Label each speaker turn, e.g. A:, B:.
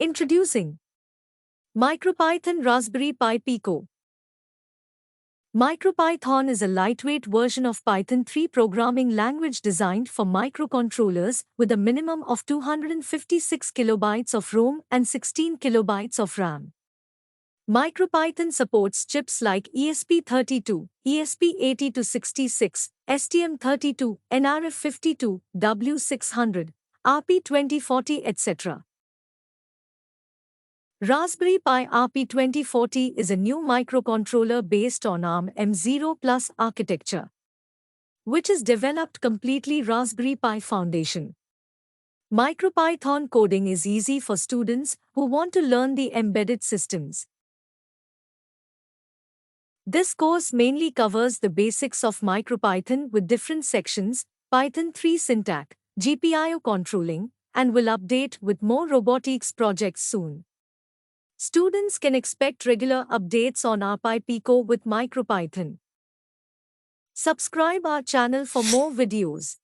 A: Introducing MicroPython Raspberry Pi Pico. MicroPython is a lightweight version of Python 3 programming language designed for microcontrollers with a minimum of 256 kilobytes of ROM and 16 kilobytes of RAM. MicroPython supports chips like ESP32, ESP80-66, STM32, NRF52, W600, RP2040, etc. Raspberry Pi RP2040 is a new microcontroller based on ARM M0 Plus architecture, which is developed completely Raspberry Pi Foundation. MicroPython coding is easy for students who want to learn the embedded systems. This course mainly covers the basics of MicroPython with different sections, Python 3 syntax, GPIO controlling, and will update with more robotics projects soon. Students can expect regular updates on our Pi Pico with MicroPython. Subscribe our channel for more videos.